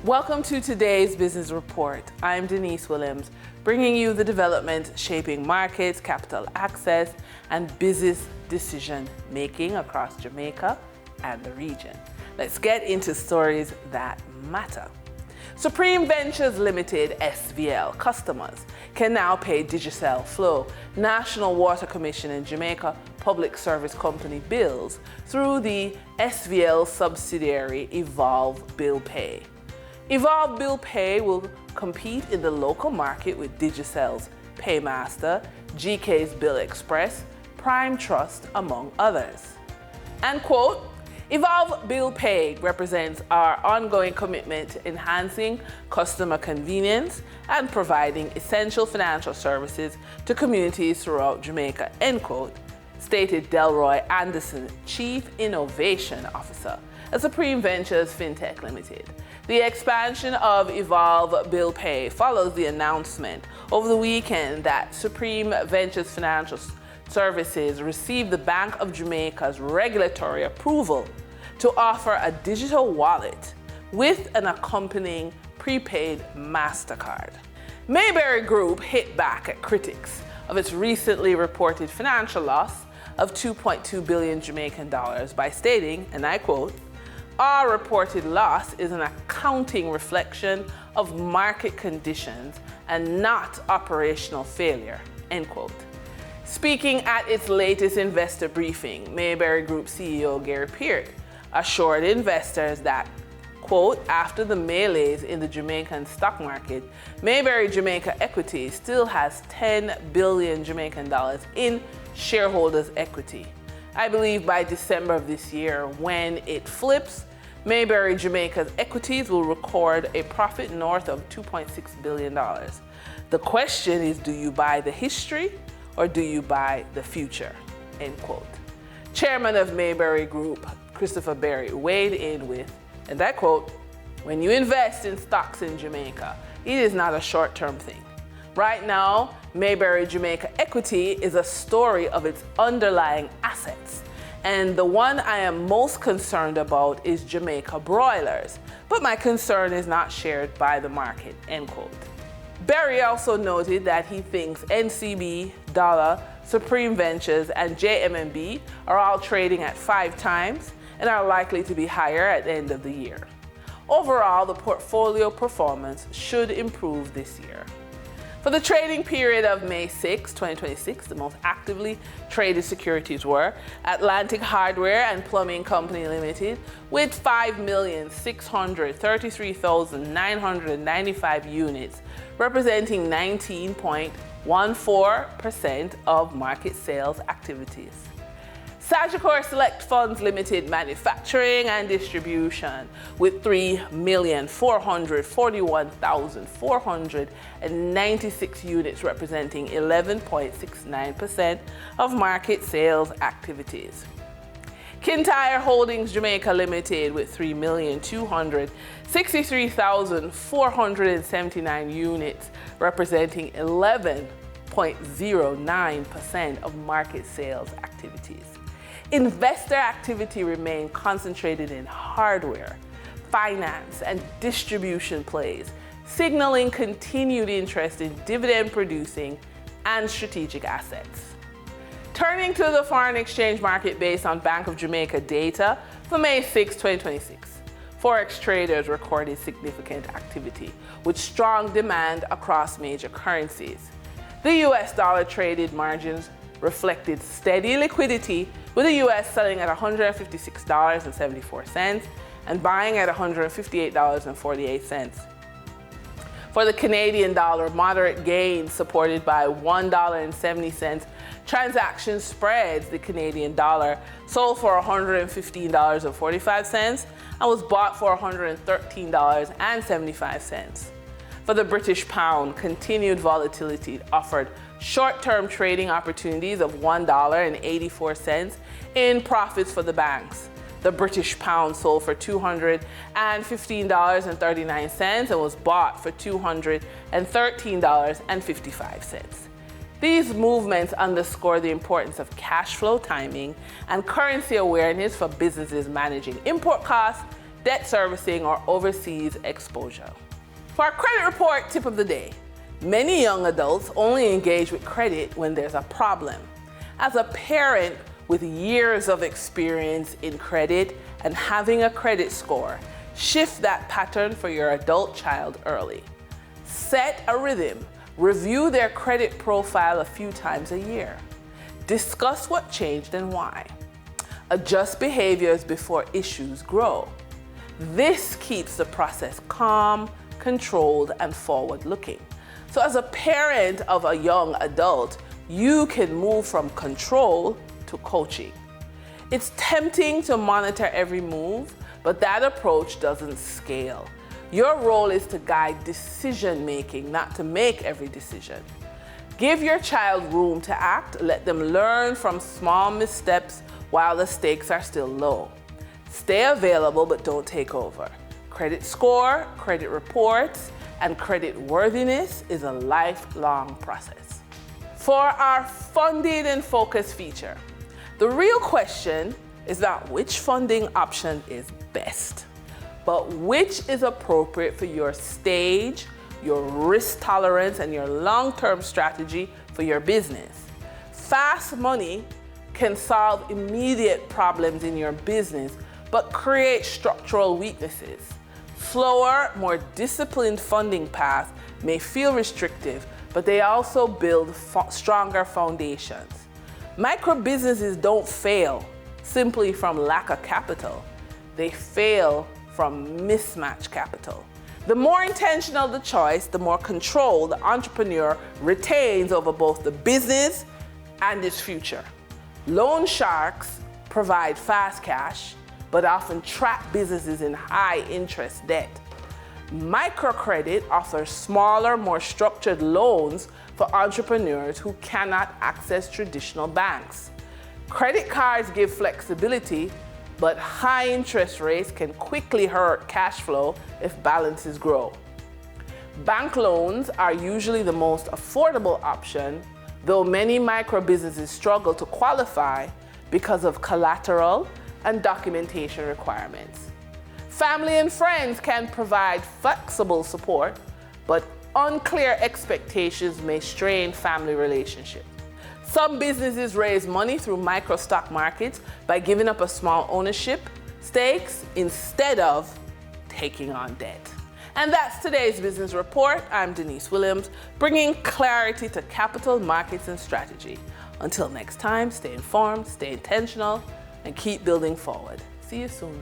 Welcome to today's Business Report. I'm Denise Williams, bringing you the developments shaping markets, capital access, and business decision making across Jamaica and the region. Let's get into stories that matter. Supreme Ventures Limited (SVL) customers can now pay Digicel Flow, National Water Commission in Jamaica Public Service Company bills through the SVL subsidiary Evolve Bill Pay. Evolve Bill Pay will compete in the local market with Digicel's Paymaster, GK's Bill Express, Prime Trust, among others. And quote, Evolve Bill Pay represents our ongoing commitment to enhancing customer convenience and providing essential financial services to communities throughout Jamaica, end quote, stated Delroy Anderson, Chief Innovation Officer at Supreme Ventures Fintech Limited. The expansion of Evolve Bill Pay follows the announcement over the weekend that Supreme Ventures Financial Services received the Bank of Jamaica's regulatory approval to offer a digital wallet with an accompanying prepaid MasterCard. Mayberry Group hit back at critics of its recently reported financial loss of 2.2 billion Jamaican dollars by stating, and I quote, "Our reported loss is an accounting reflection of market conditions and not operational failure," end quote. Speaking at its latest investor briefing, Mayberry Group CEO Gary Peart assured investors that, quote, after the melees in the Jamaican stock market, Mayberry Jamaica Equity still has 10 billion Jamaican dollars in shareholders' equity. I believe by December of this year, when it flips, Mayberry Jamaica's equities will record a profit north of $2.6 billion. The question is, do you buy the history or do you buy the future? End quote. Chairman of Mayberry Group, Christopher Berry, weighed in with, and I quote, "When you invest in stocks in Jamaica, it is not a short-term thing. Right now, Mayberry Jamaica Equity is a story of its underlying assets. And the one I am most concerned about is Jamaica broilers, but my concern is not shared by the market," end quote. Berry also noted that he thinks NCB, Dollar, Supreme Ventures, and JMMB are all trading at 5 times and are likely to be higher at the end of the year. Overall, the portfolio performance should improve this year. For the trading period of May 6, 2026, the most actively traded securities were Atlantic Hardware and Plumbing Company Limited with 5,633,995 units, representing 19.14% of market sales activities. Sagicor Select Funds Limited Manufacturing and Distribution with 3,441,496 units, representing 11.69% of market sales activities. Kintyre Holdings Jamaica Limited with 3,263,479 units, representing 11.09% of market sales activities. Investor activity remained concentrated in hardware, finance, and distribution plays, signaling continued interest in dividend-producing and strategic assets. Turning to the foreign exchange market based on Bank of Jamaica data for May 6, 2026, Forex traders recorded significant activity with strong demand across major currencies. The US dollar traded margins reflected steady liquidity, with the US selling at $156.74 and buying at $158.48. For the Canadian dollar, moderate gains supported by $1.70 transaction spreads. The Canadian dollar sold for $115.45 and was bought for $113.75. For the British pound, continued volatility offered short-term trading opportunities of $1.84 in profits for the banks. The British pound sold for $215.39 and was bought for $213.55. These movements underscore the importance of cash flow timing and currency awareness for businesses managing import costs, debt servicing, or overseas exposure. For our credit report tip of the day, many young adults only engage with credit when there's a problem. As a parent with years of experience in credit and having a credit score, shift that pattern for your adult child early. Set a rhythm. Review their credit profile a few times a year. Discuss what changed and why. Adjust behaviors before issues grow. This keeps the process calm, controlled, and forward-looking. So as a parent of a young adult, you can move from control to coaching. It's tempting to monitor every move, but that approach doesn't scale. Your role is to guide decision-making, not to make every decision. Give your child room to act. Let them learn from small missteps while the stakes are still low. Stay available, but don't take over. Credit score, credit reports, and credit worthiness is a lifelong process. For our funded and focused feature, the real question is not which funding option is best, but which is appropriate for your stage, your risk tolerance, and your long-term strategy for your business. Fast money can solve immediate problems in your business, but create structural weaknesses. Slower, more disciplined funding paths may feel restrictive, but they also build stronger foundations. Micro businesses don't fail simply from lack of capital. They fail from mismatched capital. The more intentional the choice, the more control the entrepreneur retains over both the business and its future. Loan sharks provide fast cash, but often trap businesses in high interest debt. Microcredit offers smaller, more structured loans for entrepreneurs who cannot access traditional banks. Credit cards give flexibility, but high interest rates can quickly hurt cash flow if balances grow. Bank loans are usually the most affordable option, though many micro businesses struggle to qualify because of collateral and documentation requirements. Family and friends can provide flexible support, but unclear expectations may strain family relationships. Some businesses raise money through micro stock markets by giving up a small ownership stakes instead of taking on debt. And that's today's business report. I'm Denise Williams, bringing clarity to capital markets and strategy. Until next time, stay informed, stay intentional, and keep building forward. See you soon.